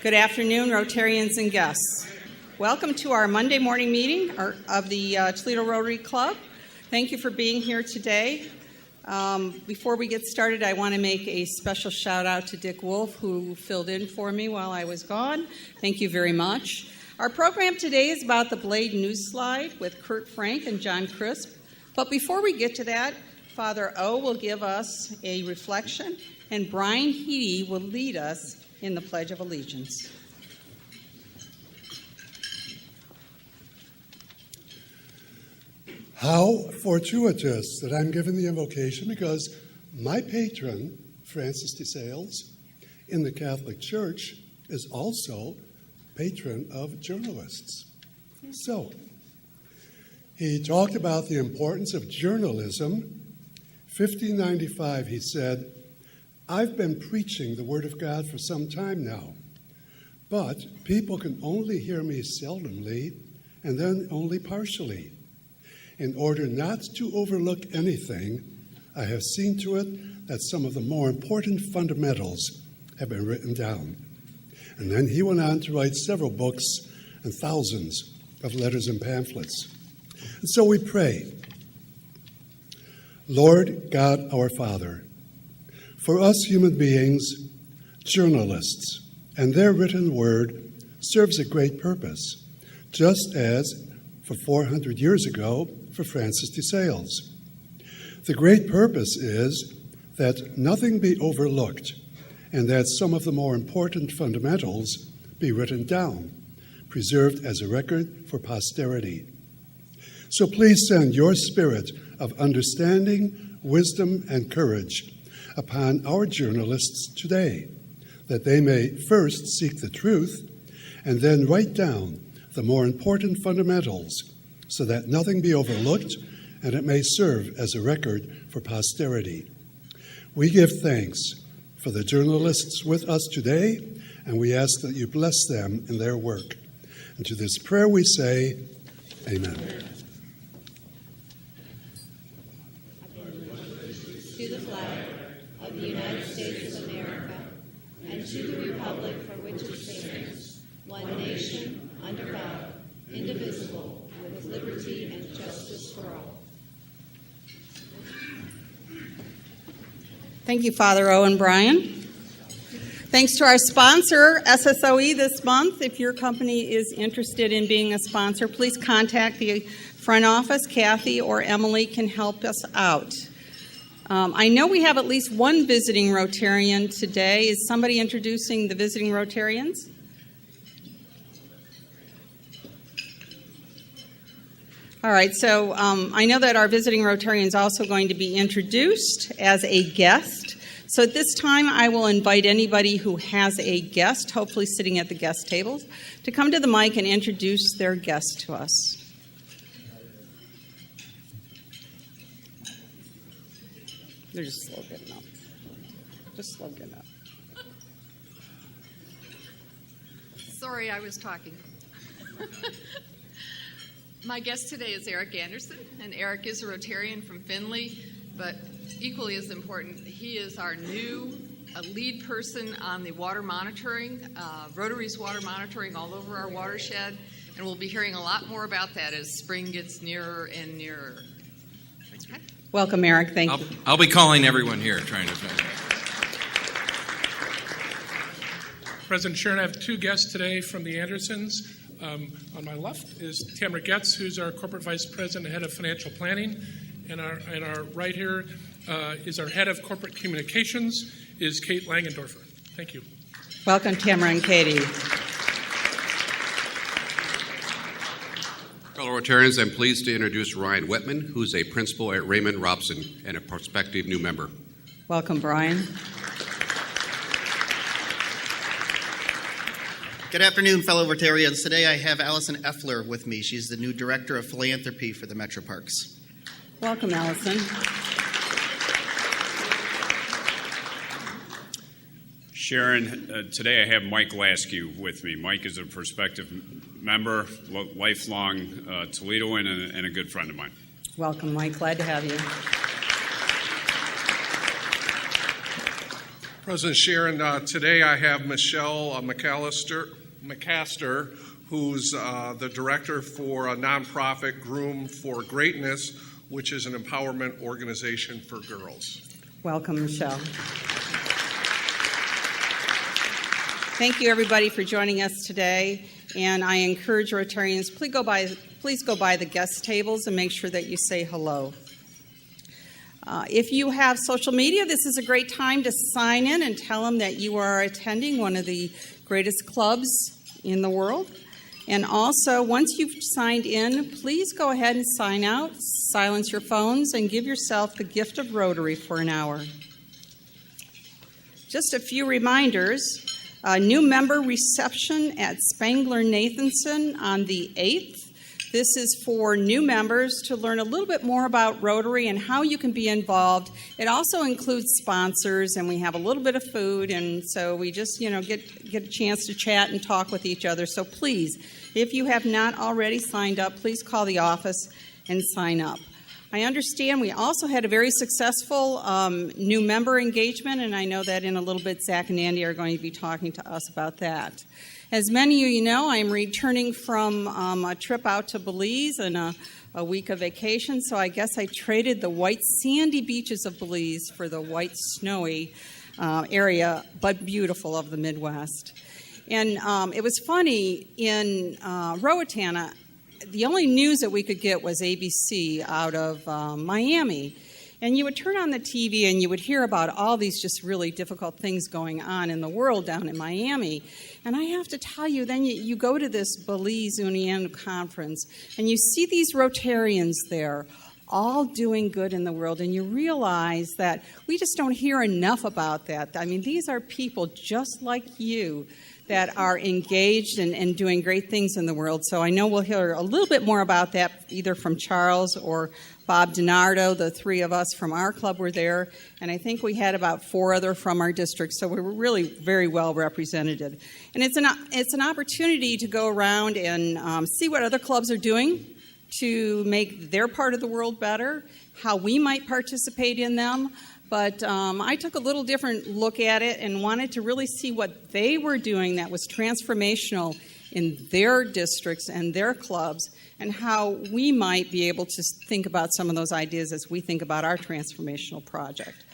Good afternoon, Rotarians and guests. Welcome to our Monday morning meeting of the Toledo Rotary Club. Thank you for being here today. Before we get started, I want to make a special shout out to Dick Wolf, who filled in for me while I was gone. Thank you very much. Our program today is about the Blade NewsSlide with Franck and John Crisp. But before we get to that, Father O will give us a reflection, and Brian Heedy will lead us in the Pledge of Allegiance. How fortuitous that I'm given the invocation because my patron, Francis de Sales, in the Catholic Church, is also patron of journalists. So, he talked about the importance of journalism. 1595, he said, "I've been preaching the Word of God for some time now, but people can only hear me seldomly and then only partially. In order not to overlook anything, I have seen to it that some of the more important fundamentals have been written down." And then he went on to write several books and thousands of letters and pamphlets. And so we pray, Lord God our Father, for us human beings, journalists, and their written word serves a great purpose, just as for 400 years ago for Francis de Sales. The great purpose is that nothing be overlooked and that some of the more important fundamentals be written down, preserved as a record for posterity. So please send your spirit of understanding, wisdom, and courage upon our journalists today, that they may first seek the truth and then write down the more important fundamentals so that nothing be overlooked and it may serve as a record for posterity. We give thanks for the journalists with us today, and we ask that you bless them in their work. And to this prayer we say, Amen. To the flag of the United States of America, and to the republic for which it stands, one nation, under God, indivisible, with liberty and justice for all. Thank you, Father O and Brian. Thanks to our sponsor, SSOE, this month. If your company is interested in being a sponsor, please contact the front office. Kathy or Emily can help us out. I know we have at least one visiting Rotarian today. Is somebody introducing the visiting Rotarians? All right, so I know that our visiting Rotarian is also going to be introduced as a guest. So at this time, I will invite anybody who has a guest, hopefully sitting at the guest tables, to come to the mic and introduce their guest to us. They're just slow getting up. Just slow getting up. Sorry, I was talking. My guest today is Eric Anderson, and Eric is a Rotarian from Findlay, but equally as important, he is our new lead person on the water monitoring, Rotary's water monitoring all over our watershed, and we'll be hearing a lot more about that as spring gets nearer and nearer. Okay. Welcome, Eric. Thank you. I'll be calling everyone here, trying to find. President Sharon, I have two guests today from the Andersons. On my left is Tamara Getz, who's our Corporate Vice President and Head of Financial Planning. And our right here is our Head of Corporate Communications, is Kate Langendorfer. Thank you. Welcome, Tamara and Katie. Fellow Rotarians, I'm pleased to introduce Ryan Whitman, who's a principal at Raymond Robson and a prospective new member. Welcome, Brian. Good afternoon, fellow Rotarians. Today I have Allison Effler with me. She's the new Director of Philanthropy for the Metro Parks. Welcome, Allison. Sharon, today I have Mike Laskew with me. Mike is a prospective member, lifelong Toledoan, and a good friend of mine. Welcome, Mike. Glad to have you. President Sharon, today I have Michelle McAster, who's the director for a nonprofit Groom for Greatness, which is an empowerment organization for girls. Welcome, Michelle. Thank you, everybody, for joining us today. And I encourage Rotarians, please go by the guest tables and make sure that you say hello. If you have social media, this is a great time to sign in and tell them that you are attending one of the greatest clubs in the world. And also, once you've signed in, please go ahead and sign out, silence your phones, and give yourself the gift of Rotary for an hour. Just a few reminders. A new member reception at Spangler-Nathanson on the 8th. This is for new members to learn a little bit more about Rotary and how you can be involved. It also includes sponsors, and we have a little bit of food, and so we just, get a chance to chat and talk with each other. So please, if you have not already signed up, please call the office and sign up. I understand we also had a very successful new member engagement, and I know that in a little bit Zach and Andy are going to be talking to us about that. As many of you know, I'm returning from a trip out to Belize and a week of vacation, so I guess I traded the white sandy beaches of Belize for the white snowy area, but beautiful, of the Midwest. And it was funny, in Roatan, the only news that we could get was ABC out of Miami. And you would turn on the TV and you would hear about all these just really difficult things going on in the world down in Miami. And I have to tell you, then you go to this Belize Union conference and you see these Rotarians there all doing good in the world, and you realize that we just don't hear enough about that. I mean, these are people just like you that are engaged and doing great things in the world. So I know we'll hear a little bit more about that either from Charles or Bob DiNardo. The three of us from our club were there, and I think we had about 4 other from our district, so we were really very well represented. And it's an opportunity to go around and see what other clubs are doing to make their part of the world better, how we might participate in them. But I took a little different look at it and wanted to really see what they were doing that was transformational in their districts and their clubs, and how we might be able to think about some of those ideas as we think about our transformational project.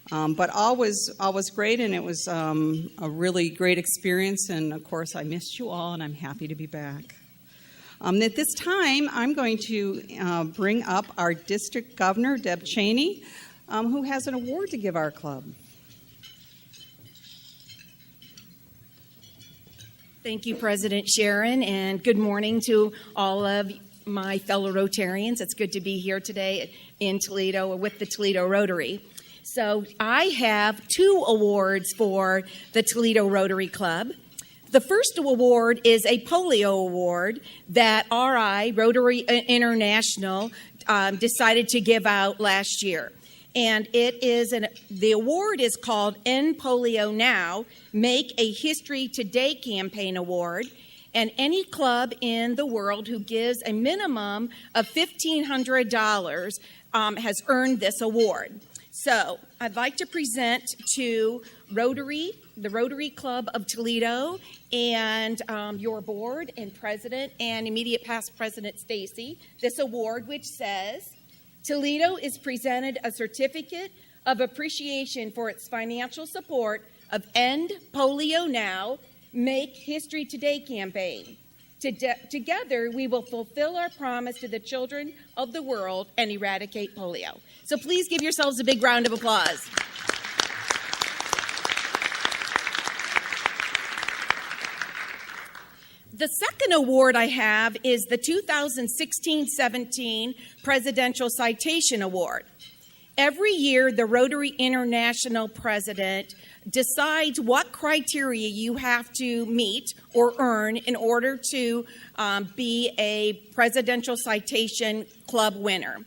But all was great, and it was a really great experience, and of course I missed you all, and I'm happy to be back. At this time, I'm going to bring up our district governor, Deb Cheney, who has an award to give our club. Thank you, President Sharon, and good morning to all of my fellow Rotarians. It's good to be here today in Toledo with the Toledo Rotary. So I have 2 awards for the Toledo Rotary Club. The first award is a polio award that RI, Rotary International, decided to give out last year. And the award is called End Polio Now, Make a History Today Campaign Award. And any club in the world who gives a minimum of $1,500 has earned this award. So I'd like to present to the Rotary Club of Toledo, and your board and president and immediate past President Stacy, this award, which says, Toledo is presented a certificate of appreciation for its financial support of End Polio Now, Make History Today campaign. Together, we will fulfill our promise to the children of the world and eradicate polio. So please give yourselves a big round of applause. The second award I have is the 2016-17 Presidential Citation Award. Every year, the Rotary International president decides what criteria you have to meet or earn in order to be a Presidential Citation Club winner.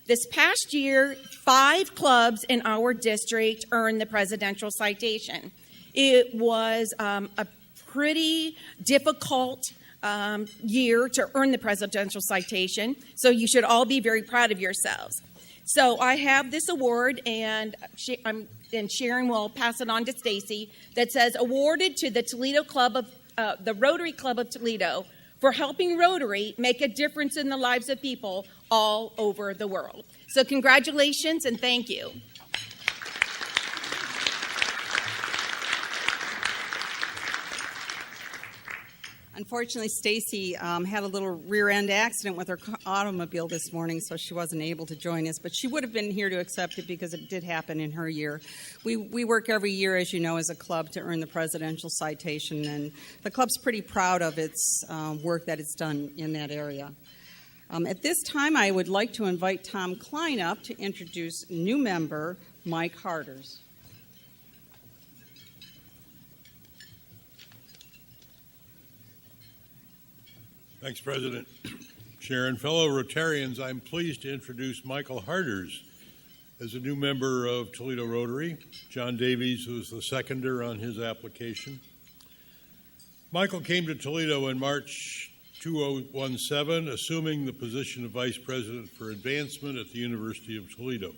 This past year, 5 clubs in our district earned the Presidential Citation. It was a pretty difficult year to earn the Presidential Citation, so you should all be very proud of yourselves. So I have this award, and Sharon will pass it on to Stacy, that says, awarded to the the Rotary Club of Toledo for helping Rotary make a difference in the lives of people all over the world. So congratulations and thank you. Unfortunately, Stacy had a little rear-end accident with her automobile this morning, so she wasn't able to join us. But she would have been here to accept it because it did happen in her year. We work every year, as you know, as a club to earn the Presidential Citation, and the club's pretty proud of its work that it's done in that area. At this time, I would like to invite Tom Klein up to introduce new member Mike Harders. Thanks, President. Sharon, fellow Rotarians, I'm pleased to introduce Michael Harders as a new member of Toledo Rotary. John Davies was the seconder on his application. Michael came to Toledo in March 2017, assuming the position of Vice President for Advancement at the University of Toledo.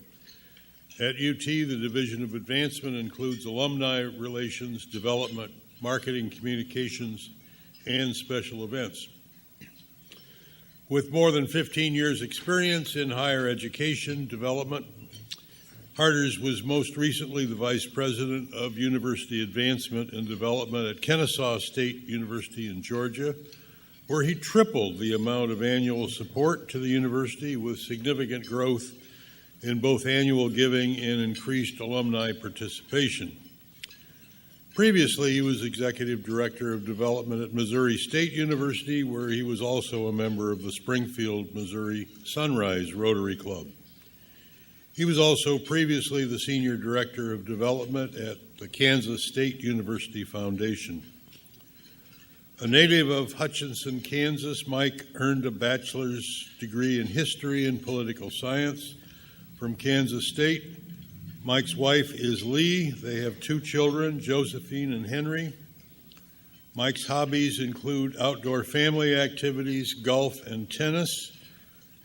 At UT, the Division of Advancement includes alumni relations, development, marketing, communications, and special events. With more than 15 years' experience in higher education development, Harders was most recently the Vice President of University Advancement and Development at Kennesaw State University in Georgia, where he tripled the amount of annual support to the university with significant growth in both annual giving and increased alumni participation. Previously, he was Executive Director of Development at Missouri State University, where he was also a member of the Springfield, Missouri Sunrise Rotary Club. He was also previously the Senior Director of Development at the Kansas State University Foundation. A native of Hutchinson, Kansas, Mike earned a bachelor's degree in history and political science from Kansas State. Mike's wife is Lee. They have 2 children, Josephine and Henry. Mike's hobbies include outdoor family activities, golf, and tennis.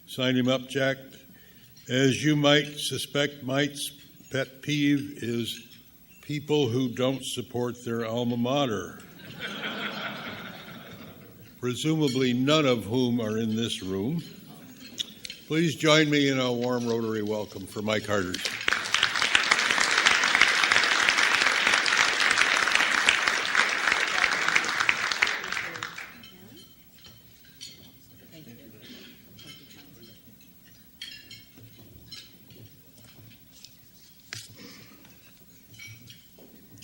Sign him up, Jack. As you might suspect, Mike's pet peeve is people who don't support their alma mater, presumably none of whom are in this room. Please join me in a warm Rotary welcome for Mike Harders.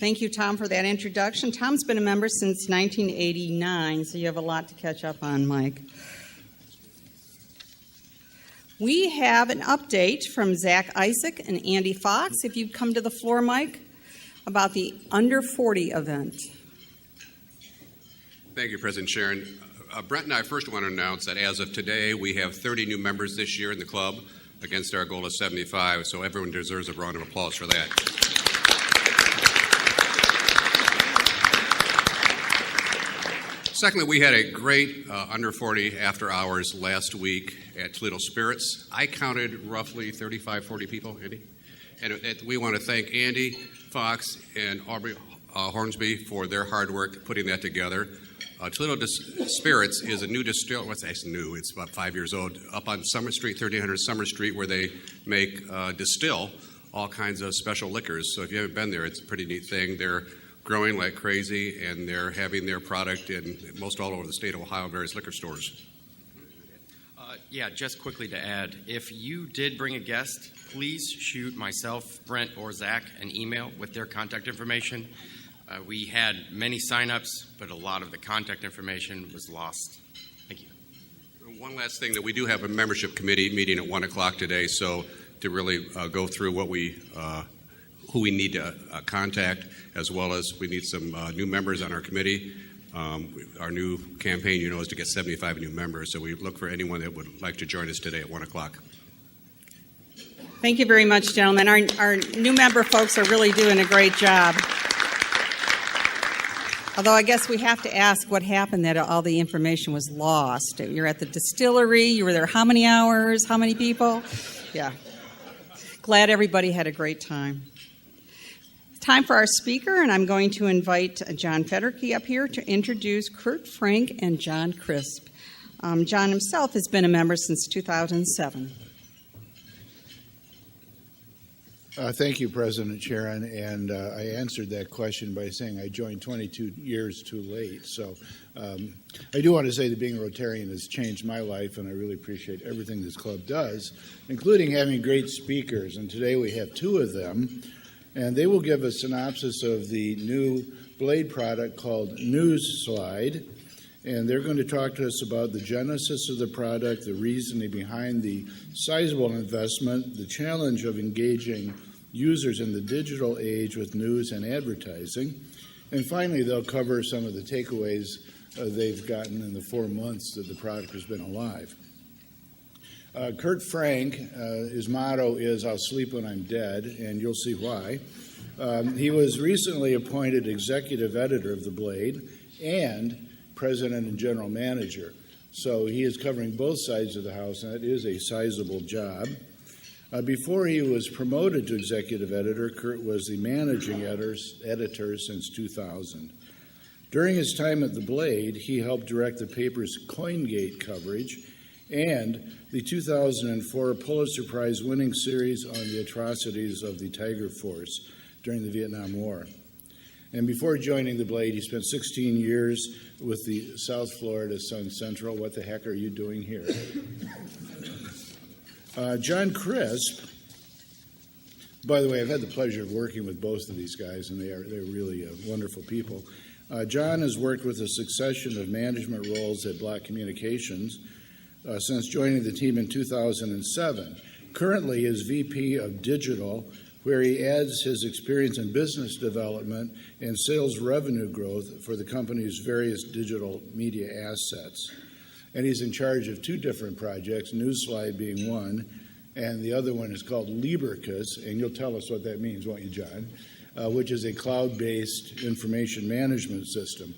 Thank you, Tom, for that introduction. Tom's been a member since 1989, so you have a lot to catch up on, Mike. We have an update from Zach Isaac and Andy Fox, if you'd come to the floor, Mike, about the Under 40 event. Thank you, President Sharon. Brent and I first want to announce that as of today, we have 30 new members this year in the club against our goal of 75, so everyone deserves a round of applause for that. Secondly, we had a great under 40 after hours last week at Toledo Spirits. I counted roughly 35, 40 people, Andy. And we want to thank Andy Fox and Aubrey Hornsby for their hard work putting that together. Toledo Spirits is a new distillery. What's actually new? It's about 5 years old. Up on Summer Street, 1300 Summer Street, where they distill all kinds of special liquors. So if you haven't been there, it's a pretty neat thing. They're growing like crazy, and they're having their product in most all over the state of Ohio, various liquor stores. Yeah, just quickly to add, if you did bring a guest, please shoot myself, Brent, or Zach an email with their contact information. We had many sign-ups, but a lot of the contact information was lost. Thank you. One last thing, that we do have a membership committee meeting at 1 o'clock today, so to really go through what who we need to contact, as well as we need some new members on our committee. Our new campaign, is to get 75 new members, so we look for anyone that would like to join us today at 1 o'clock. Thank you very much, gentlemen. Our new member folks are really doing a great job. Although I guess we have to ask what happened that all the information was lost. You're at the distillery. You were there how many hours? How many people? Yeah. Glad everybody had a great time. It's time for our speaker, and I'm going to invite John Federke up here to introduce Kurt Franck and John Crisp. John himself has been a member since 2007. Thank you, President Sharon, and I answered that question by saying I joined 22 years too late. So I do want to say that being a Rotarian has changed my life, and I really appreciate everything this club does, including having great speakers. And today we have two of them, and they will give a synopsis of the new Blade product called NewsSlide. And they're going to talk to us about the genesis of the product, the reasoning behind the sizable investment, the challenge of engaging users in the digital age with news and advertising. And finally, they'll cover some of the takeaways they've gotten in the 4 months that the product has been alive. Kurt Franck, his motto is, "I'll sleep when I'm dead," and you'll see why. He was recently appointed executive editor of The Blade and president and general manager. So he is covering both sides of the house, and it is a sizable job. Before he was promoted to executive editor, Kurt was the managing editor since 2000. During his time at The Blade, he helped direct the paper's Coingate coverage and the 2004 Pulitzer Prize winning series on the atrocities of the Tiger Force during the Vietnam War. And before joining The Blade, he spent 16 years with the South Florida Sun Central. What the heck are you doing here? John Crisp, by the way, I've had the pleasure of working with both of these guys, and they're really wonderful people. John has worked with a succession of management roles at Block Communications since joining the team in 2007. Currently is VP of Digital, where he adds his experience in business development and sales revenue growth for the company's various digital media assets. And he's in charge of two different projects, NewsSlide being one, and the other one is called Libercus, and you'll tell us what that means, won't you, John? Which is a cloud-based information management system.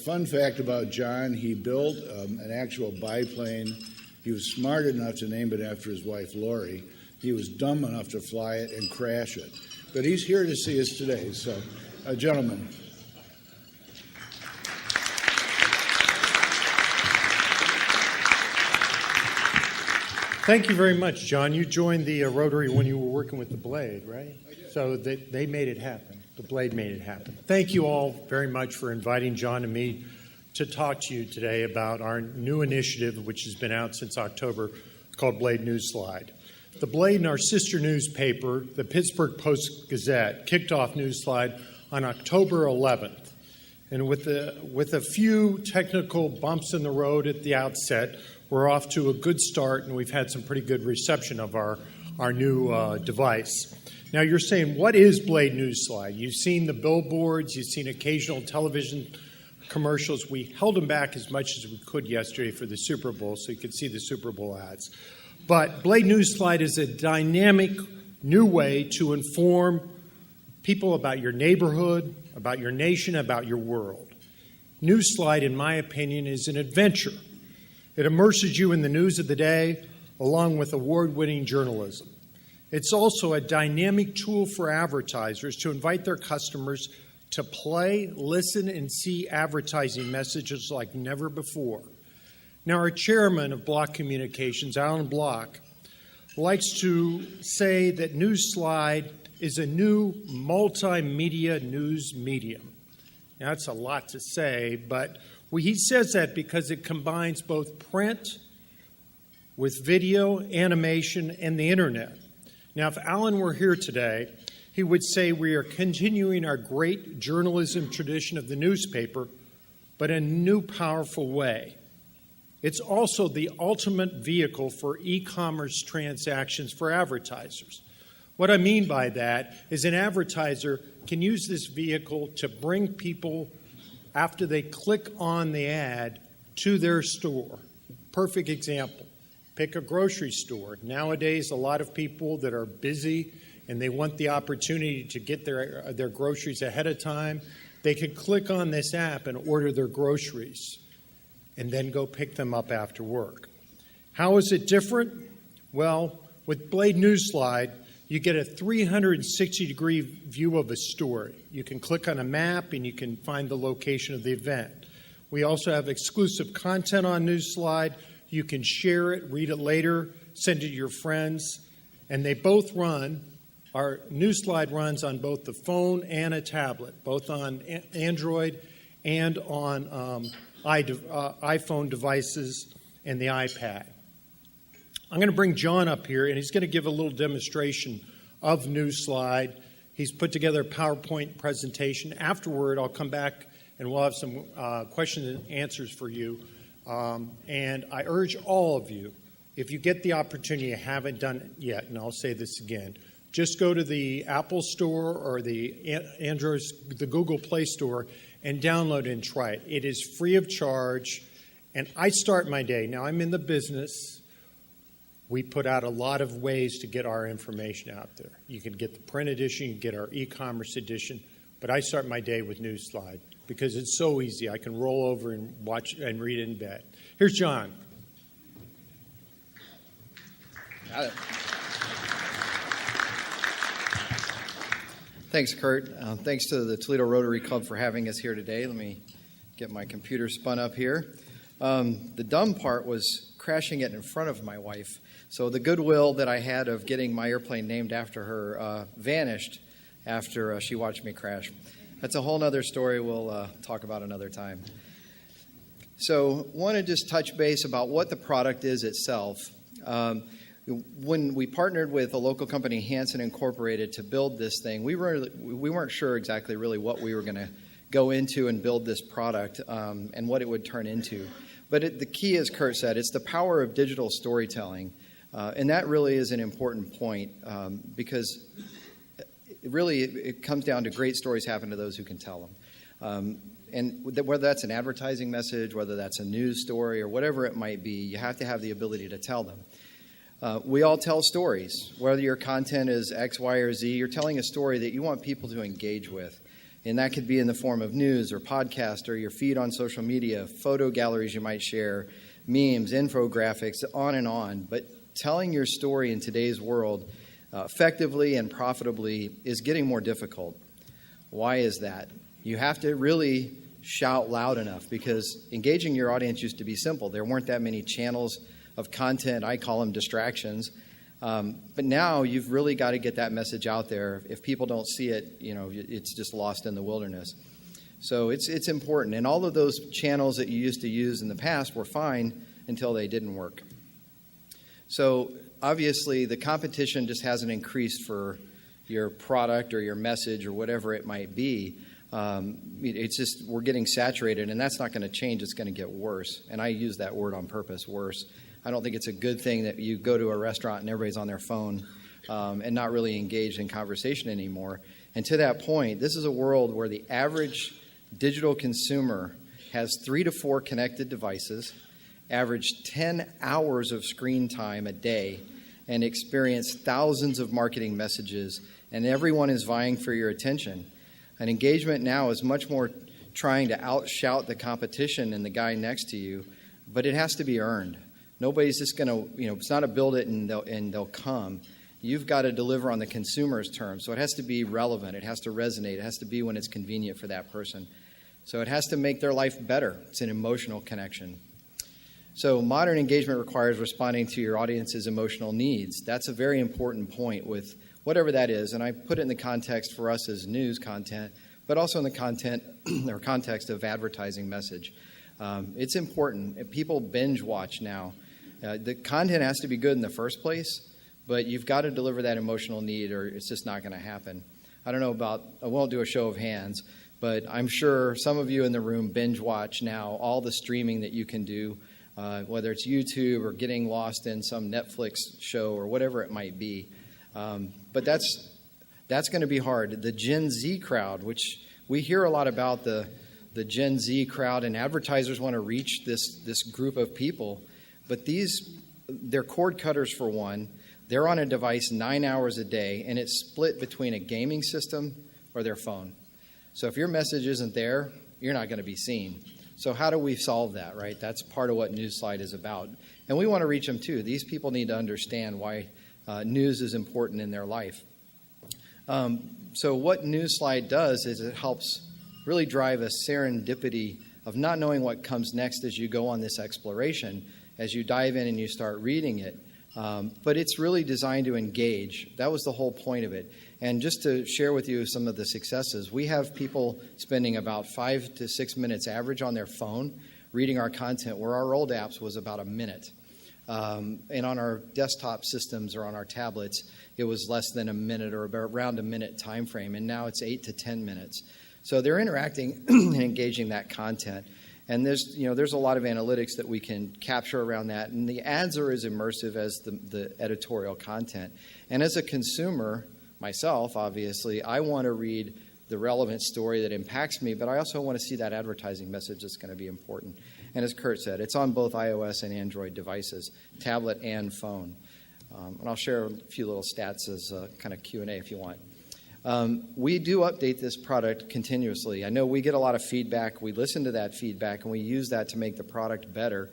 Fun fact about John, he built an actual biplane. He was smart enough to name it after his wife, Lori. He was dumb enough to fly it and crash it. But he's here to see us today. So, gentlemen. Thank you very much, John. You joined the Rotary when you were working with the Blade, right? I did. So they made it happen. The Blade made it happen. Thank you all very much for inviting John and me to talk to you today about our new initiative, which has been out since October, called Blade NewsSlide. The Blade and our sister newspaper, the Pittsburgh Post-Gazette, kicked off NewsSlide on October 11th. And with a few technical bumps in the road at the outset, we're off to a good start, and we've had some pretty good reception of our new device. Now, you're saying, what is Blade NewsSlide? You've seen the billboards, you've seen occasional television commercials. We held them back as much as we could yesterday for the Super Bowl, so you could see the Super Bowl ads. But Blade NewsSlide is a dynamic new way to inform people about your neighborhood, about your nation, about your world. NewsSlide, in my opinion, is an adventure. It immerses you in the news of the day, along with award-winning journalism. It's also a dynamic tool for advertisers to invite their customers to play, listen, and see advertising messages like never before. Now, our chairman of Block Communications, Alan Block, likes to say that NewsSlide is a new multimedia news medium. Now, that's a lot to say, but he says that because it combines both print with video, animation, and the internet. Now, if Alan were here today, he would say we are continuing our great journalism tradition of the newspaper, but in a new, powerful way. It's also the ultimate vehicle for e-commerce transactions for advertisers. What I mean by that is an advertiser can use this vehicle to bring people, after they click on the ad, to their store. Perfect example. Pick a grocery store. Nowadays, a lot of people that are busy and they want the opportunity to get their groceries ahead of time, they could click on this app and order their groceries and then go pick them up after work. How is it different? Well, with Blade NewsSlide, You get a 360-degree view of a story. You can click on a map and you can find the location of the event. We also have exclusive content on NewsSlide. You can share it, read it later, send it to your friends, and they both run. Our NewsSlide runs on both the phone and a tablet, both on Android and on iPhone devices and the iPad. I'm going to bring John up here, and he's going to give a little demonstration of NewsSlide. He's put together a PowerPoint presentation. Afterward, I'll come back and we'll have some questions and answers for you. And I urge all of you, if you get the opportunity, you haven't done it yet, and I'll say this again, just go to the Apple Store or the Google Play Store and download it and try it. It is free of charge, and I start my day. Now, I'm in the business. We put out a lot of ways to get our information out there. You can get the print edition, you can get our e-commerce edition, but I start my day with NewsSlide because it's so easy. I can roll over and watch and read it in bed. Here's John. Got it. Thanks, Kurt. Thanks to the Toledo Rotary Club for having us here today. Let me get my computer spun up here. The dumb part was crashing it in front of my wife. So the goodwill that I had of getting my airplane named after her vanished after she watched me crash. That's a whole other story we'll talk about another time. So want to just touch base about what the product is itself. When we partnered with a local company, Hanson Incorporated, to build this thing, we weren't sure exactly really what we were going to go into and build this product and what it would turn into. But the key, as Kurt said, it's the power of digital storytelling. And that really is an important point because it comes down to great stories happen to those who can tell them. And whether that's an advertising message, whether that's a news story, or whatever it might be, you have to have the ability to tell them. We all tell stories. Whether your content is X, Y, or Z, you're telling a story that you want people to engage with. And that could be in the form of news or podcast or your feed on social media, photo galleries you might share, memes, infographics, on and on. But telling your story in today's world effectively and profitably is getting more difficult. Why is that? You have to really shout loud enough because engaging your audience used to be simple. There weren't that many channels of content. I call them distractions. But now you've really got to get that message out there. If people don't see it, it's just lost in the wilderness. So it's important. And all of those channels that you used to use in the past were fine until they didn't work. So obviously the competition just hasn't increased for your product or your message or whatever it might be. It's just we're getting saturated, and that's not going to change. It's going to get worse. And I use that word on purpose, worse. I don't think it's a good thing that you go to a restaurant and everybody's on their phone and not really engaged in conversation anymore. And to that point, this is a world where the average digital consumer has 3 to 4 connected devices, average 10 hours of screen time a day, and experience thousands of marketing messages, and everyone is vying for your attention. And engagement now is much more trying to outshout the competition and the guy next to you, but it has to be earned. Nobody's just going to, it's not a build it and they'll come. You've got to deliver on the consumer's terms. So it has to be relevant. It has to resonate. It has to be when it's convenient for that person. So it has to make their life better. It's an emotional connection. So modern engagement requires responding to your audience's emotional needs. That's a very important point with whatever that is. And I put it in the context for us as news content, but also in the content or context of advertising message. It's important. People binge watch now. The content has to be good in the first place, but you've got to deliver that emotional need or it's just not going to happen. I don't know I won't do a show of hands, but I'm sure some of you in the room binge watch now all the streaming that you can do, whether it's YouTube or getting lost in some Netflix show or whatever it might be. But that's going to be hard. The Gen Z crowd, which we hear a lot about the Gen Z crowd, and advertisers want to reach this group of people. But they're cord cutters for one. They're on a device 9 hours a day, and it's split between a gaming system or their phone. So if your message isn't there, you're not going to be seen. So how do we solve that, right? That's part of what NewsSlide is about. And we want to reach them too. These people need to understand why news is important in their life. So what NewsSlide does is it helps really drive a serendipity of not knowing what comes next as you go on this exploration, as you dive in and you start reading it. But it's really designed to engage. That was the whole point of it. And just to share with you some of the successes, we have people spending about 5 to 6 minutes average on their phone reading our content, where our old apps was about a minute. And on our desktop systems or on our tablets, it was less than a minute or around a minute time frame, and now it's 8 to 10 minutes. So they're interacting and engaging that content. And there's a lot of analytics that we can capture around that, and the ads are as immersive as the editorial content. And as a consumer, myself, obviously, I want to read the relevant story that impacts me, but I also want to see that advertising message that's going to be important. And as Kurt said, it's on both iOS and Android devices, tablet and phone. And I'll share a few little stats as kind of Q&A if you want. We do update this product continuously. I know we get a lot of feedback. We listen to that feedback, and we use that to make the product better.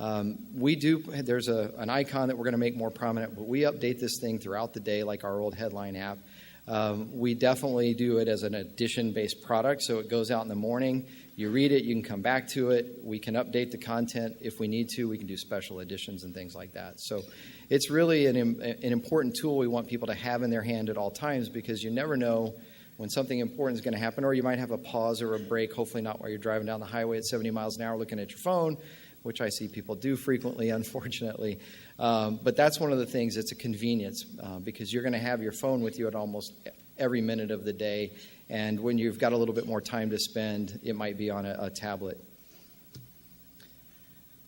There's an icon that we're going to make more prominent, but we update this thing throughout the day like our old headline app. We definitely do it as an edition-based product, so it goes out in the morning. You read it, you can come back to it. We can update the content if we need to. We can do special editions and things like that. So it's really an important tool we want people to have in their hand at all times, because you never know when something important is going to happen, or you might have a pause or a break, hopefully not while you're driving down the highway at 70 miles an hour looking at your phone, which I see people do frequently, unfortunately. But that's one of the things. It's a convenience because you're going to have your phone with you at almost every minute of the day. And when you've got a little bit more time to spend, it might be on a tablet.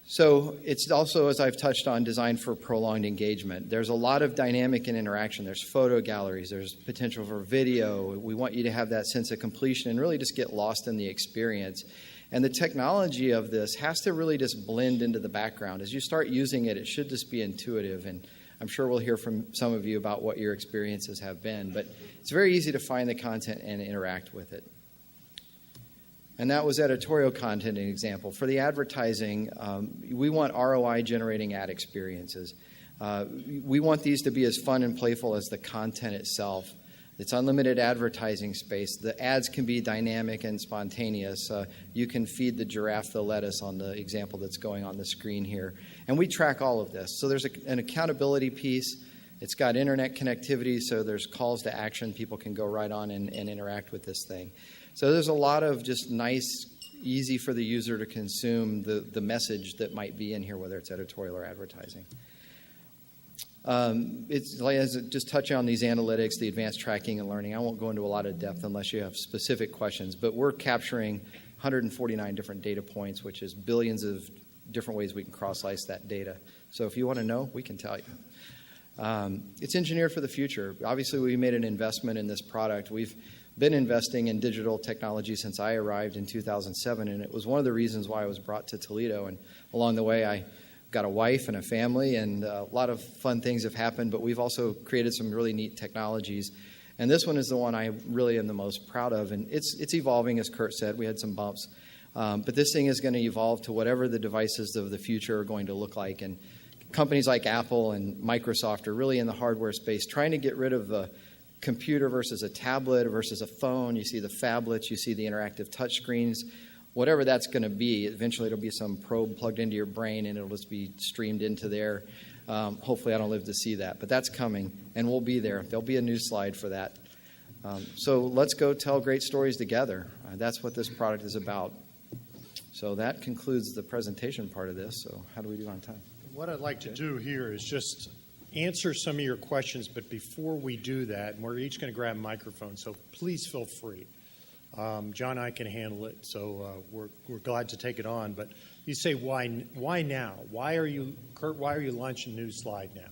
So it's also, as I've touched on, designed for prolonged engagement. There's a lot of dynamic and interaction. There's photo galleries. There's potential for video. We want you to have that sense of completion and really just get lost in the experience. And the technology of this has to really just blend into the background. As you start using it, it should just be intuitive. And I'm sure we'll hear from some of you about what your experiences have been. But it's very easy to find the content and interact with it. And that was editorial content, an example. For the advertising, we want ROI-generating ad experiences. We want these to be as fun and playful as the content itself. It's unlimited advertising space. The ads can be dynamic and spontaneous. You can feed the giraffe the lettuce on the example that's going on the screen here. And we track all of this. So there's an accountability piece. It's got internet connectivity, so there's calls to action. People can go right on and interact with this thing. So there's a lot of just nice, easy for the user to consume the message that might be in here, whether it's editorial or advertising. It's just touching on these analytics, the advanced tracking and learning. I won't go into a lot of depth unless you have specific questions, but we're capturing 149 different data points, which is billions of different ways we can cross-slice that data. So if you want to know, we can tell you. It's engineered for the future. Obviously, we made an investment in this product. We've been investing in digital technology since I arrived in 2007, and it was one of the reasons why I was brought to Toledo. And along the way, I got a wife and a family, and a lot of fun things have happened, but we've also created some really neat technologies. And this one is the one I really am the most proud of, and it's evolving, as Kurt said. We had some bumps. But this thing is going to evolve to whatever the devices of the future are going to look like. And companies like Apple and Microsoft are really in the hardware space, trying to get rid of the computer versus a tablet versus a phone. You see the phablets, you see the interactive touch screens. Whatever that's going to be, eventually it'll be some probe plugged into your brain and it'll just be streamed into there. Hopefully I don't live to see that, but that's coming and we'll be there. There'll be a NewsSlide for that. So let's go tell great stories together. That's what this product is about. So that concludes the presentation part of this. So how do we do on time? What I'd like to do here is just answer some of your questions, but before we do that, and we're each going to grab a microphone, so please feel free. John and I can handle it, so we're glad to take it on. But you say, why now? Kurt, why are you launching NewsSlide now?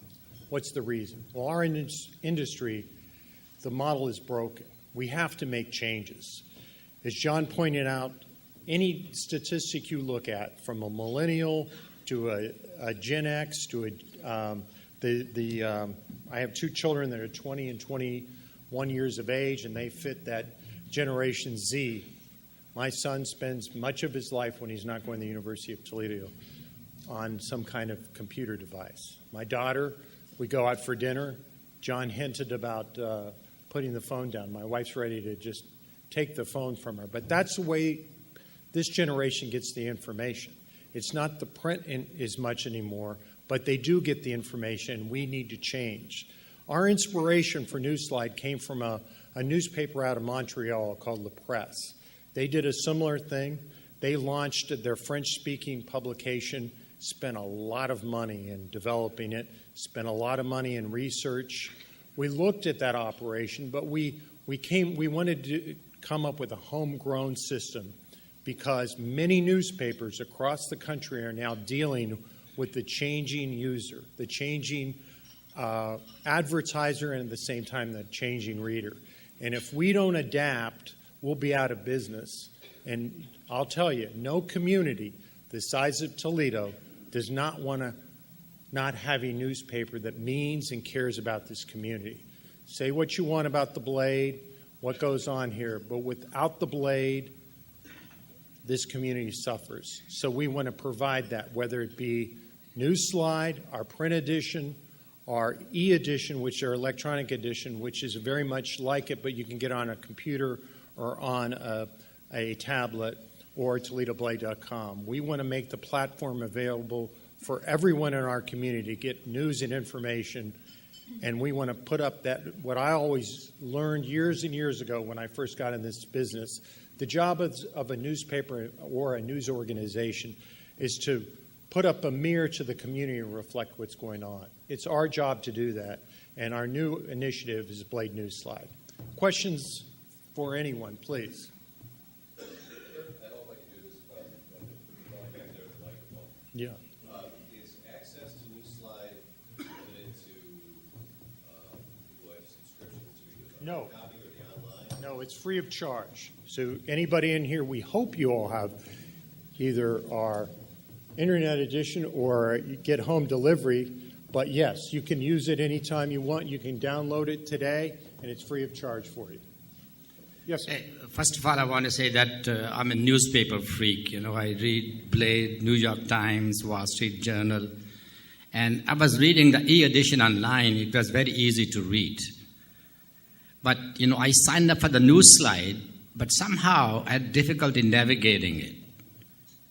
What's the reason? Well, our industry, the model is broken. We have to make changes. As John pointed out, any statistic you look at, from a millennial to a Gen X to I have two children that are 20 and 21 years of age, and they fit that Generation Z. My son spends much of his life when he's not going to the University of Toledo on some kind of computer device. My daughter We go out for dinner. John hinted about putting the phone down. My wife's ready to just take the phone from her. But that's the way this generation gets the information. It's not the print as much anymore, but they do get the information. We need to change. Our inspiration for NewsSlide came from a newspaper out of Montreal called Le Presse. They did a similar thing. They launched their French-speaking publication, spent a lot of money in developing it, spent a lot of money in research. We looked at that operation, but we wanted to come up with a homegrown system because many newspapers across the country are now dealing with the changing user, the changing advertiser, and at the same time the changing reader. And if we don't adapt, we'll be out of business. And I'll tell you, no community the size of Toledo does not want to not have a newspaper that means and cares about this community. Say what you want about the Blade, what goes on here, but without the Blade, this community suffers. So we want to provide that, whether it be NewsSlide, our print edition, our e-edition, which are electronic edition, which is very much like it, but you can get on a computer or on a tablet, or ToledoBlade.com. We want to make the platform available for everyone in our community to get news and information, and we want to put up that, what I always learned years and years ago when I first got in this business, the job of a newspaper or a news organization is to put up a mirror to the community and reflect what's going on. It's our job to do that, and our new initiative is Blade NewsSlide. Questions for anyone, please? Yeah. Is access to NewsSlide limited to people who have subscriptions to No. the copy or the online? No, it's free of charge. So anybody in here, we hope you all have either our internet edition or you get home delivery. But yes, you can use it anytime you want. You can download it today, and it's free of charge for you. Yes, sir. First of all, I want to say that I'm a newspaper freak. You know, I read Blade, New York Times, Wall Street Journal. And I was reading the e-edition online. It was very easy to read. But, you know, I signed up for the NewsSlide, but somehow I had difficulty navigating it.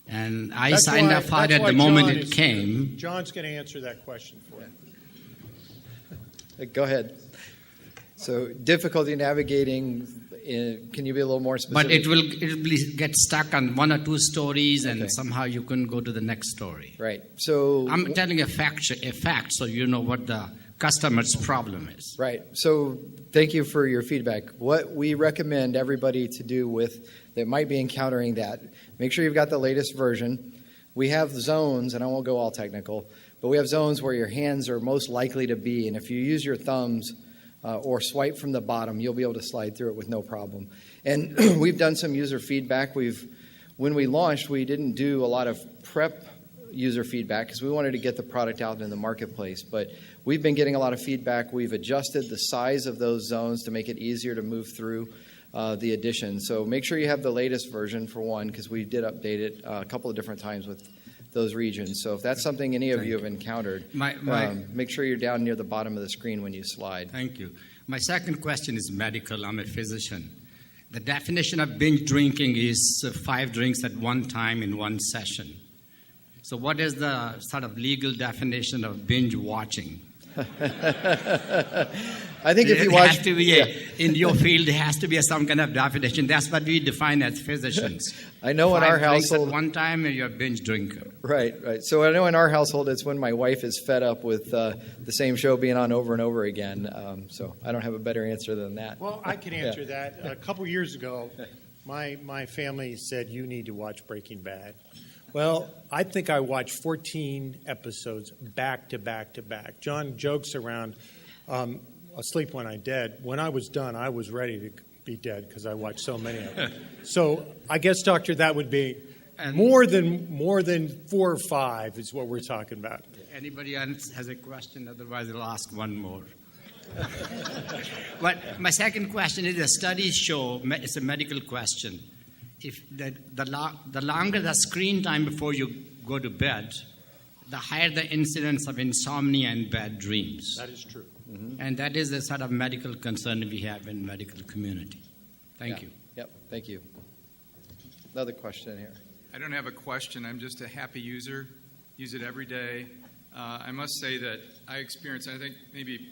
And I signed up for it at the moment it came. John's going to answer that question for you. Go ahead. So difficulty navigating, can you be a little more specific? But it will get stuck on one or two stories, and somehow you couldn't go to the next story. Right. So I'm telling a fact, so you know what the customer's problem is. Right. So thank you for your feedback. What we recommend everybody to do that might be encountering that, make sure you've got the latest version. We have zones, and I won't go all technical, but we have zones where your hands are most likely to be, and if you use your thumbs or swipe from the bottom, you'll be able to slide through it with no problem. And we've done some user feedback. When we launched, we didn't do a lot of prep user feedback because we wanted to get the product out in the marketplace. But we've been getting a lot of feedback. We've adjusted the size of those zones to make it easier to move through the edition. So make sure you have the latest version, for one, because we did update it a couple of different times with those regions. So if that's something any of you have encountered, make sure you're down near the bottom of the screen when you slide. Thank you. My second question is medical. I'm a physician. The definition of binge drinking is 5 drinks at one time in one session. So what is the sort of legal definition of binge watching? I think if you watch... Has to be in your field, there has to be some kind of definition. That's what we define as physicians. I know in our household... at one time, you're a binge drinker. Right. So I know in our household, it's when my wife is fed up with the same show being on over and over again. So I don't have a better answer than that. Well, I can answer that. A couple years ago, my family said, you need to watch Breaking Bad. Well, I think I watched 14 episodes back to back to back. John jokes around, asleep when I'm dead. When I was done, I was ready to be dead because I watched so many of them. So I guess, Doctor, that would be more than 4 or 5 is what we're talking about. Anybody else has a question? Otherwise, I'll ask one more. But my second question is, the studies show, it's a medical question, if the longer the screen time before you go to bed, the higher the incidence of insomnia and bad dreams. That is true. And that is the sort of medical concern we have in medical community. Thank you. Yep, thank you. Another question here. I don't have a question. I'm just a happy user. Use it every day. I must say that I experienced, I think maybe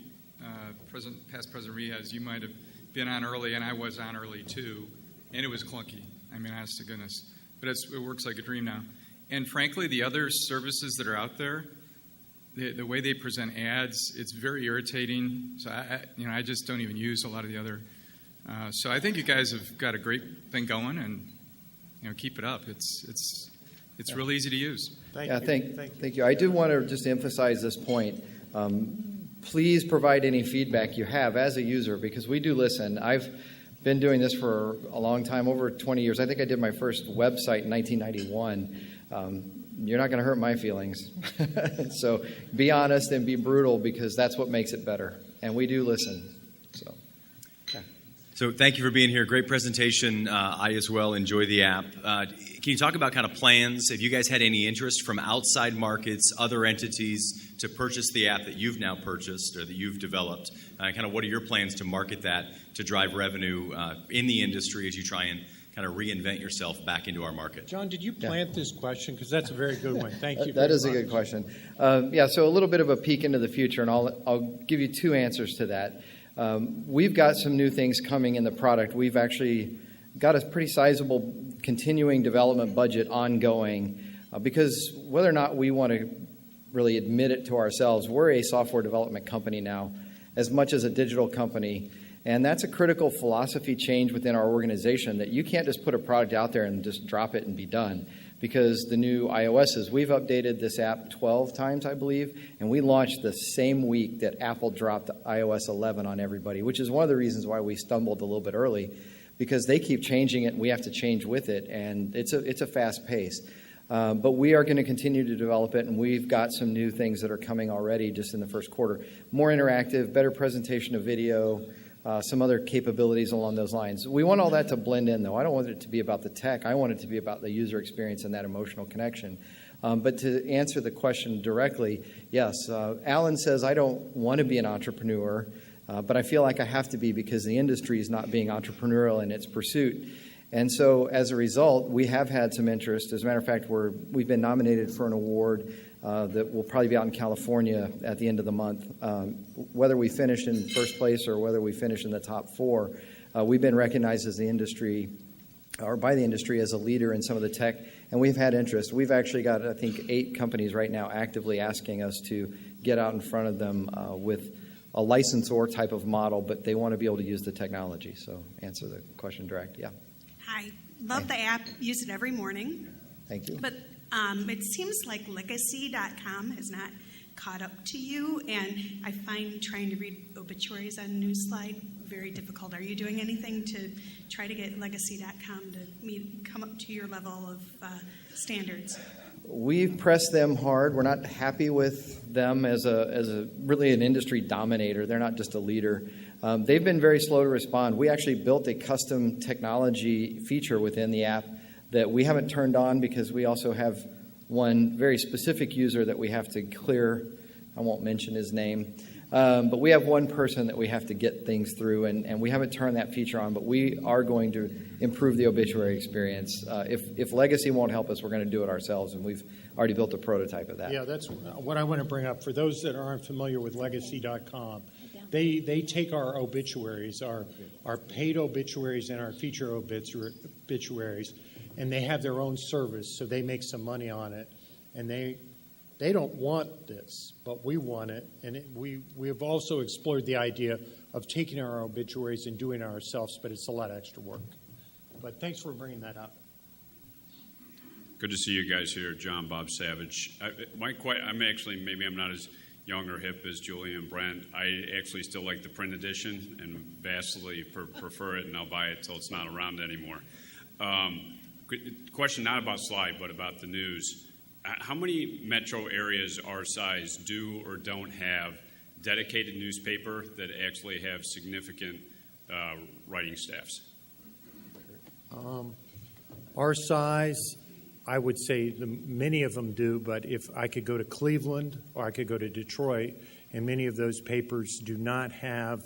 past President Rehas, you might have been on early, and I was on early too, and it was clunky. I mean, honest to goodness. But it works like a dream now. And frankly, the other services that are out there, the way they present ads, it's very irritating. So I just don't even use a lot of the other. So I think you guys have got a great thing going, and keep it up. It's real easy to use. Thank you. I do want to just emphasize this point. Please provide any feedback you have as a user, because we do listen. I've been doing this for a long time, over 20 years. I think I did my first website in 1991. You're not going to hurt my feelings. So be honest and be brutal, because that's what makes it better. And we do listen. So thank you for being here. Great presentation. I as well enjoy the app. Can you talk about kind of plans? Have you guys had any interest from outside markets, other entities, to purchase the app that you've now purchased or that you've developed? Kind of what are your plans to market that, to drive revenue in the industry as you try and kind of reinvent yourself back into our market? John, did you plant this question? Because that's a very good one. Thank you. That is a good question. So a little bit of a peek into the future, and I'll give you two answers to that. We've got some new things coming in the product. We've actually got a pretty sizable continuing development budget ongoing, because whether or not we want to really admit it to ourselves, we're a software development company now as much as a digital company. And that's a critical philosophy change within our organization, that you can't just put a product out there and just drop it and be done. Because the new iOSs, we've updated this app 12 times, I believe, and we launched the same week that Apple dropped iOS 11 on everybody, which is one of the reasons why we stumbled a little bit early, because they keep changing it and we have to change with it, and it's a fast pace. But we are going to continue to develop it, and we've got some new things that are coming already just in the first quarter. More interactive, better presentation of video, some other capabilities along those lines. We want all that to blend in, though. I don't want it to be about the tech. I want it to be about the user experience and that emotional connection. But to answer the question directly, yes, Alan says, I don't want to be an entrepreneur, but I feel like I have to be, because the industry is not being entrepreneurial in its pursuit. And so as a result, we have had some interest. As a matter of fact, we've been nominated for an award that will probably be out in California at the end of the month. Whether we finish in first place or whether we finish in the top 4, we've been recognized as the industry, or by the industry, as a leader in some of the tech, and we've had interest. We've actually got, I think, 8 companies right now actively asking us to get out in front of them with a licensor type of model, but they want to be able to use the technology. So answer the question direct. Yeah. Hi. Love the app. Use it every morning. Thank you. But it seems like legacy.com has not caught up to you, and I find trying to read obituaries on NewsSlide very difficult. Are you doing anything to try to get legacy.com to come up to your level of standards? We've pressed them hard. We're not happy with them as a really an industry dominator. They're not just a leader. They've been very slow to respond. We actually built a custom technology feature within the app that we haven't turned on, because we also have one very specific user that we have to clear. I won't mention his name. But we have one person that we have to get things through, and we haven't turned that feature on, but we are going to improve the obituary experience. If Legacy won't help us, we're going to do it ourselves, and we've already built a prototype of that. Yeah, that's what I want to bring up. For those that aren't familiar with legacy.com, they take our obituaries, our paid obituaries and our feature obituaries, and they have their own service, so they make some money on it. And they don't want this, but we want it. And we have also explored the idea of taking our obituaries and doing it ourselves, but it's a lot of extra work. But thanks for bringing that up. Good to see you guys here, John, Bob Savage. Maybe I'm not as young or hip as Julie and Brent. I actually still like the print edition and vastly prefer it, and I'll buy it till it's not around anymore. Question not about Slide, but about the news. How many metro areas our size do or don't have dedicated newspaper that actually have significant writing staffs? Our size, I would say many of them do, but if I could go to Cleveland or I could go to Detroit, and many of those papers do not have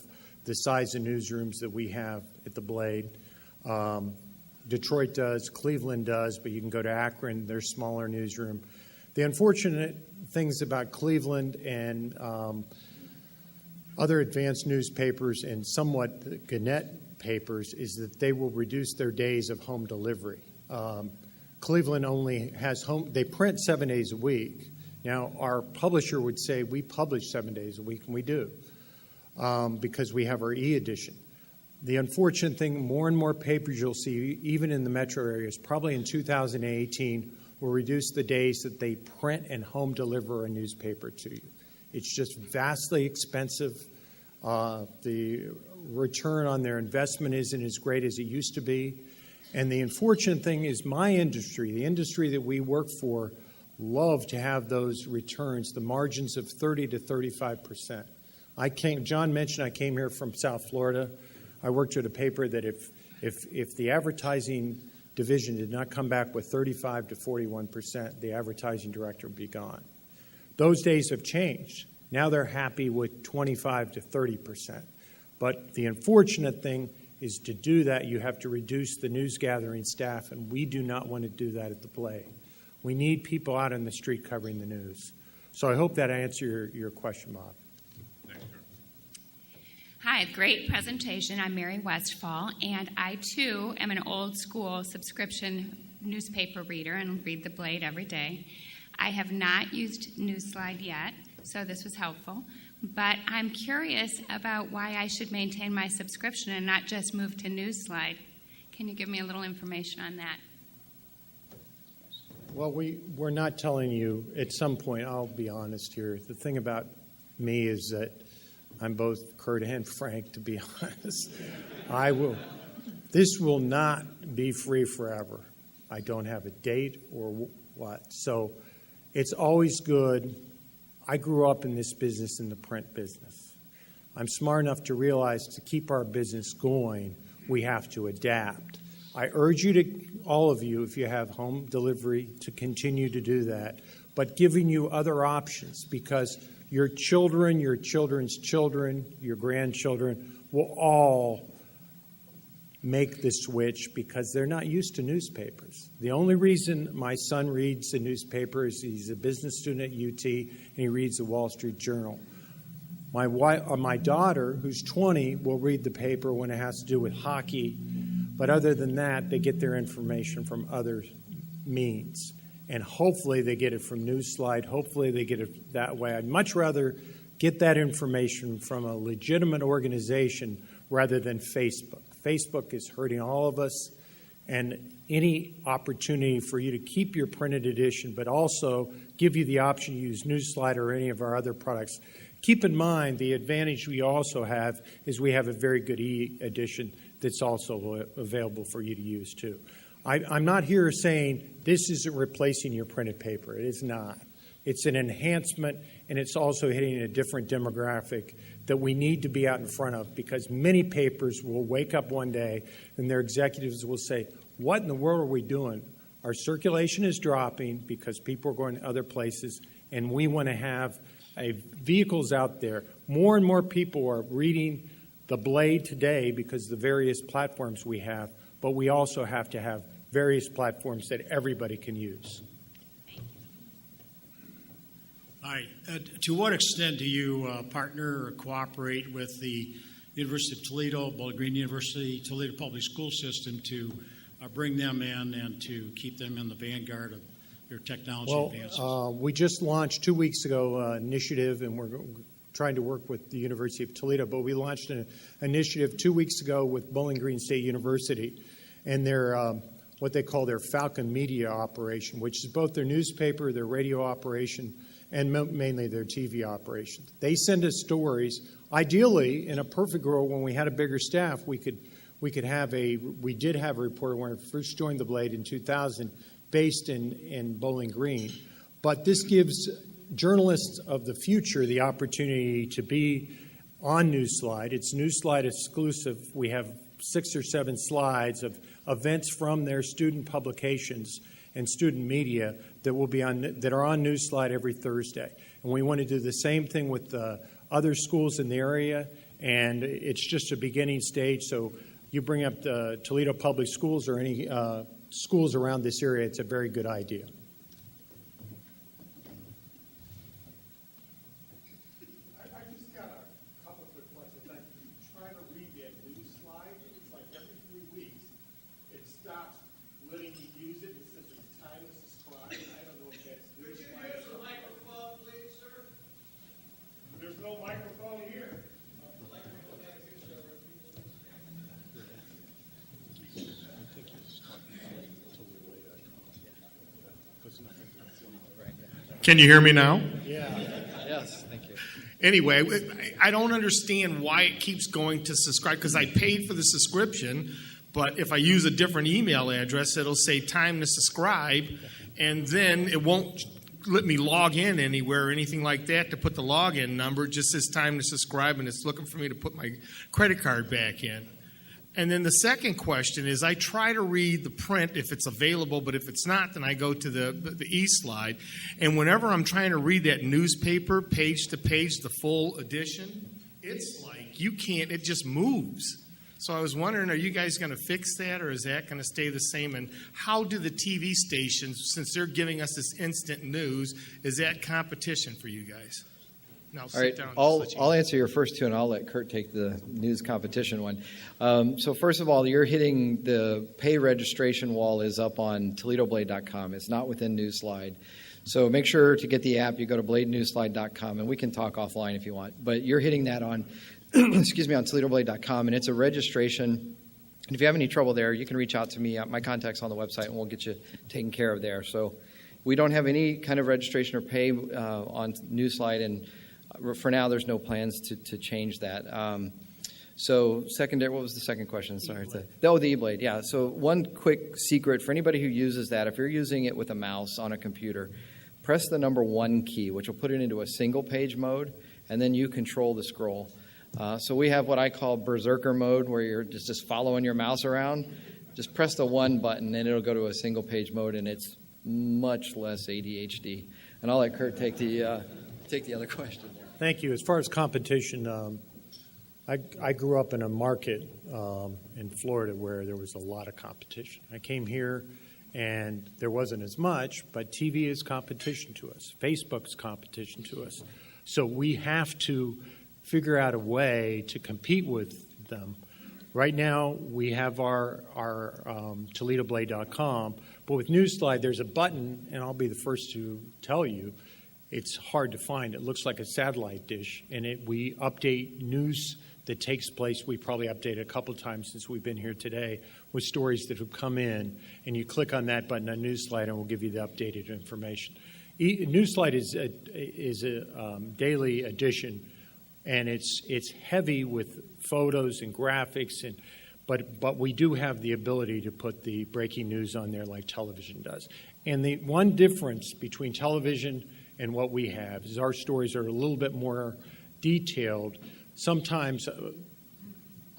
the size of newsrooms that we have at the Blade. Detroit does, Cleveland does, but you can go to Akron, there's smaller newsroom. The unfortunate things about Cleveland and other advanced newspapers and somewhat Gannett papers is that they will reduce their days of home delivery. Cleveland only has they print 7 days a week. Now, our publisher would say we publish 7 days a week, and we do, because we have our e-edition. The unfortunate thing, more and more papers you'll see, even in the metro areas, probably in 2018, will reduce the days that they print and home deliver a newspaper to you. It's just vastly expensive. The return on their investment isn't as great as it used to be. And the unfortunate thing is my industry, the industry that we work for, love to have those returns, the margins of 30 to 35%. John mentioned I came here from South Florida. I worked at a paper that if the advertising division did not come back with 35 to 41%, the advertising director would be gone. Those days have changed. Now they're happy with 25 to 30%. But the unfortunate thing is to do that, you have to reduce the news gathering staff, and we do not want to do that at the Blade. We need people out on the street covering the news. So I hope that answered your question, Bob. Hi, great presentation. I'm Mary Westfall, and I, too, am an old-school subscription newspaper reader and read the Blade every day. I have not used NewsSlide yet, so this was helpful. But I'm curious about why I should maintain my subscription and not just move to NewsSlide. Can you give me a little information on that? Well, we're not telling you at some point, I'll be honest here. The thing about me is that I'm both Kurt and Frank, to be honest. This will not be free forever. I don't have a date or what. So it's always good. I grew up in this business, in the print business. I'm smart enough to realize to keep our business going, we have to adapt. I urge you to, all of you, if you have home delivery, to continue to do that, but giving you other options, because your children, your children's children, your grandchildren will all make the switch because they're not used to newspapers. The only reason my son reads the newspaper is he's a business student at UT and he reads the Wall Street Journal. My daughter, who's 20, will read the paper when it has to do with hockey, but other than that, they get their information from other means. And hopefully they get it from NewsSlide. Hopefully they get it that way. I'd much rather get that information from a legitimate organization rather than Facebook. Facebook is hurting all of us, and any opportunity for you to keep your printed edition but also give you the option to use NewsSlide or any of our other products. Keep in mind the advantage we also have is we have a very good e-edition that's also available for you to use too. I'm not here saying this isn't replacing your printed paper. It is not. It's an enhancement, and it's also hitting a different demographic that we need to be out in front of, because many papers will wake up one day and their executives will say, what in the world are we doing? Our circulation is dropping because people are going to other places, and we want to have vehicles out there. More and more people are reading the Blade today because of the various platforms we have, but we also have to have various platforms that everybody can use. Hi. To what extent do you partner or cooperate with the University of Toledo, Bowling Green University, Toledo Public School System to bring them in and to keep them in the vanguard of your technology advances? We just launched 2 weeks ago an initiative, and we're trying to work with the University of Toledo, but we launched an initiative 2 weeks ago with Bowling Green State University, and their what they call their Falcon Media operation, which is both their newspaper, their radio operation, and mainly their TV operation. They send us stories. Ideally, in a perfect world, when we had a bigger staff, we did have a reporter when I first joined the Blade in 2000, based in Bowling Green. But this gives journalists of the future the opportunity to be on NewsSlide. It's NewsSlide exclusive. We have 6 or 7 slides of events from their student publications and student media that are on NewsSlide every Thursday. And we want to do the same thing with other schools in the area, and it's just a beginning stage. So you bring up the Toledo Public Schools or any schools around this area, it's a very good idea. Can you hear me now? Yeah. Yes, thank you. Anyway, I don't understand why it keeps going to subscribe, because I paid for the subscription, but if I use a different email address, it'll say time to subscribe, and then it won't let me log in anywhere or anything like that to put the login number. It just says time to subscribe, and it's looking for me to put my credit card back in. And then the second question is, I try to read the print if it's available, but if it's not, then I go to the e-slide. And whenever I'm trying to read that newspaper page to page, the full edition, it's like you can't, it just moves. So I was wondering, are you guys going to fix that, or is that going to stay the same? And how do the TV stations, since they're giving us this instant news, is that competition for you guys? Now, all right, I'll answer your first two, and I'll let Kurt take the news competition one. So first of all, you're hitting the pay registration wall is up on ToledoBlade.com. It's not within NewsSlide. So make sure to get the app. You go to bladenewsslide.com, and we can talk offline if you want. But you're hitting that on, excuse me, on ToledoBlade.com, and it's a registration. And if you have any trouble there, you can reach out to me. My contact's on the website, and we'll get you taken care of there. So we don't have any kind of registration or pay on NewsSlide, and for now, there's no plans to change that. So secondary, what was the second question? Sorry. The E-Blade, yeah. So one quick secret for anybody who uses that, if you're using it with a mouse on a computer, press the number 1 key, which will put it into a single page mode, and then you control the scroll. So we have what I call berserker mode, where you're just following your mouse around. Just press the 1 button, and it'll go to a single page mode, and it's much less ADHD. And I'll let Kurt take the other question. Thank you. As far as competition, I grew up in a market in Florida where there was a lot of competition. I came here and there wasn't as much, but TV is competition to us. Facebook's competition to us. So we have to figure out a way to compete with them. Right now, we have our ToledoBlade.com, but with NewsSlide, there's a button, and I'll be the first to tell you, it's hard to find. It looks like a satellite dish, and we update news that takes place. We probably updated a couple times since we've been here today with stories that have come in, and you click on that button on NewsSlide, and we'll give you the updated information. NewsSlide is a daily edition, and it's heavy with photos and graphics, but we do have the ability to put the breaking news on there like television does. And the one difference between television and what we have is our stories are a little bit more detailed. Sometimes,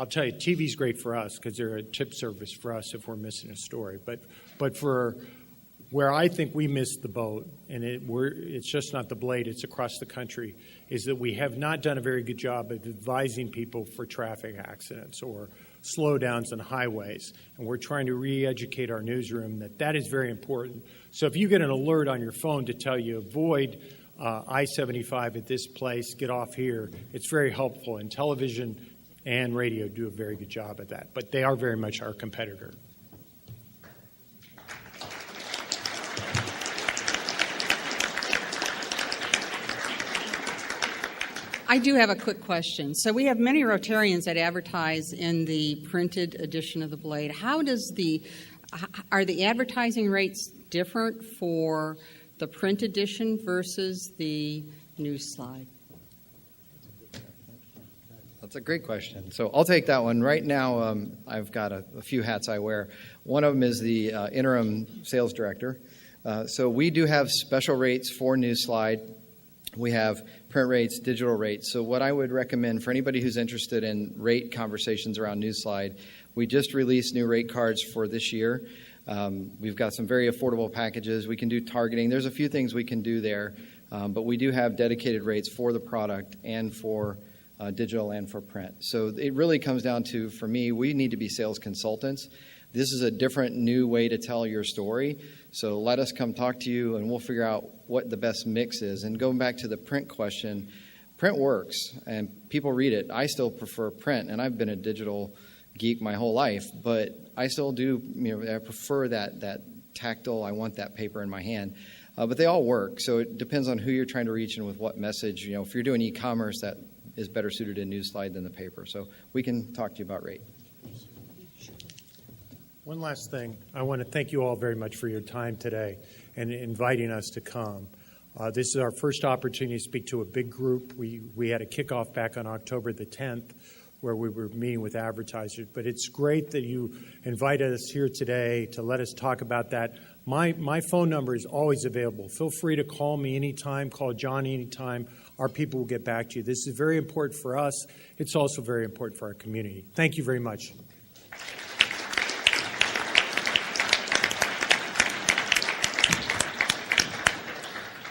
I'll tell you, TV's great for us because they're a tip service for us if we're missing a story. But for where I think we missed the boat, and it's just not the Blade, it's across the country, is that we have not done a very good job of advising people for traffic accidents or slowdowns on highways. And we're trying to re-educate our newsroom that is very important. So if you get an alert on your phone to tell you avoid I-75 at this place, get off here, it's very helpful. And television and radio do a very good job at that. But they are very much our competitor. I do have a quick question. So we have many Rotarians that advertise in the printed edition of the Blade. Are the advertising rates different for the print edition versus the NewsSlide? That's a great question. So I'll take that one. Right now, I've got a few hats I wear. One of them is the interim sales director. So we do have special rates for NewsSlide We have print rates, digital rates. So what I would recommend for anybody who's interested in rate conversations around NewsSlide, we just released new rate cards for this year. We've got some very affordable packages. We can do targeting. There's a few things we can do there, but we do have dedicated rates for the product and for digital and for print. So it really comes down to, for me, we need to be sales consultants. This is a different, new way to tell your story. So let us come talk to you, and we'll figure out what the best mix is. And going back to the print question, print works, and people read it. I still prefer print, and I've been a digital geek my whole life, but I still do, I prefer that tactile, I want that paper in my hand. But they all work, so it depends on who you're trying to reach and with what message. If you're doing e-commerce, that is better suited in NewsSlide than the paper. So we can talk to you about rate. One last thing. I want to thank you all very much for your time today and inviting us to come. This is our first opportunity to speak to a big group. We had a kickoff back on October the 10th where we were meeting with advertisers. But it's great that you invited us here today to let us talk about that. My phone number is always available. Feel free to call me anytime, call Johnny anytime. Our people will get back to you. This is very important for us. It's also very important for our community. Thank you very much.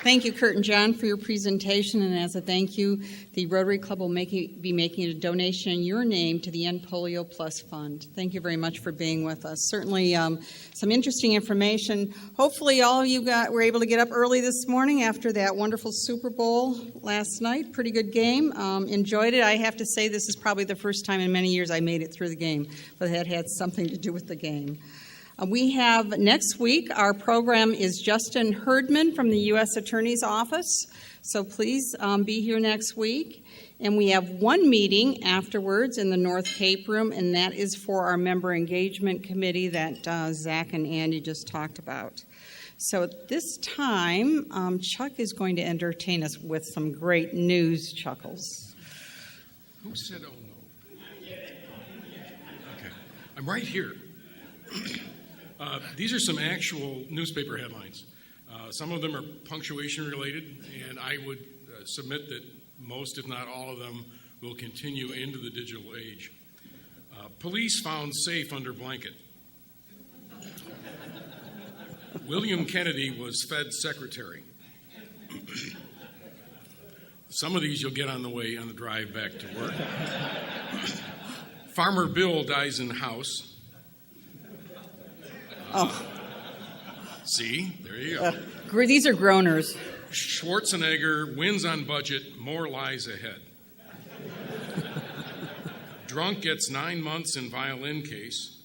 Thank you, Kurt and John, for your presentation. And as a thank you, the Rotary Club will be making a donation in your name to the End Polio Plus Fund. Thank you very much for being with us. Certainly some interesting information. Hopefully all of you were able to get up early this morning after that wonderful Super Bowl last night. Pretty good game. Enjoyed it. I have to say this is probably the first time in many years I made it through the game, but that had something to do with the game. We have next week, our program is Justin Herdman from the U.S. Attorney's Office, so please be here next week. And we have one meeting afterwards in the North Cape Room, and that is for our Member Engagement Committee that Zach and Andy just talked about. So at this time, Chuck is going to entertain us with some great news chuckles. Who said, oh no? Okay, I'm right here. These are some actual newspaper headlines. Some of them are punctuation related, and I would submit that most, if not all of them, will continue into the digital age. Police found safe under blanket. William Kennedy was Fed secretary. Some of these you'll get on the drive back to work. Farmer Bill dies in house. Oh. See, there you go. These are groaners. Schwarzenegger wins on budget, more lies ahead. Drunk gets 9 months in violin case.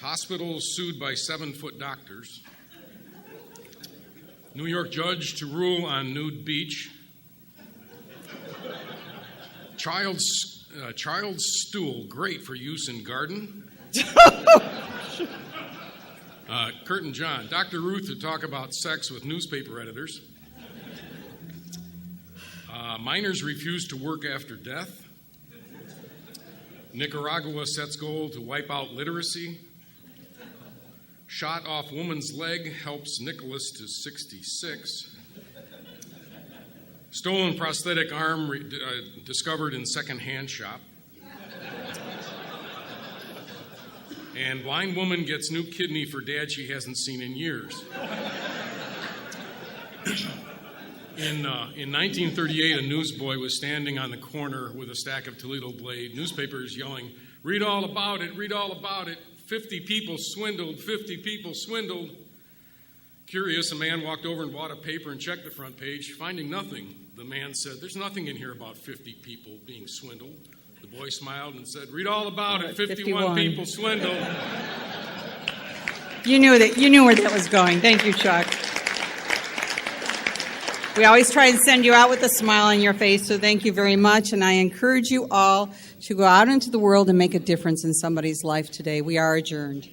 Hospitals sued by 7-foot doctors. New York judge to rule on nude beach. Child's stool, great for use in garden. Kurt and John, Dr. Ruth to talk about sex with newspaper editors. Minors refuse to work after death. Nicaragua sets goal to wipe out literacy. Shot off woman's leg helps Nicholas to 66. Stolen prosthetic arm discovered in second-hand shop. And blind woman gets new kidney for dad she hasn't seen in years. In 1938, a newsboy was standing on the corner with a stack of Toledo Blade newspapers yelling, "Read all about it, read all about it. 50 people swindled, 50 people swindled." Curious, a man walked over and bought a paper and checked the front page. Finding nothing, the man said, "There's nothing in here about 50 people being swindled." The boy smiled and said, "Read all about it. 51 people swindled." You knew where that was going. Thank you, Chuck. We always try and send you out with a smile on your face, so thank you very much. And I encourage you all to go out into the world and make a difference in somebody's life today. We are adjourned.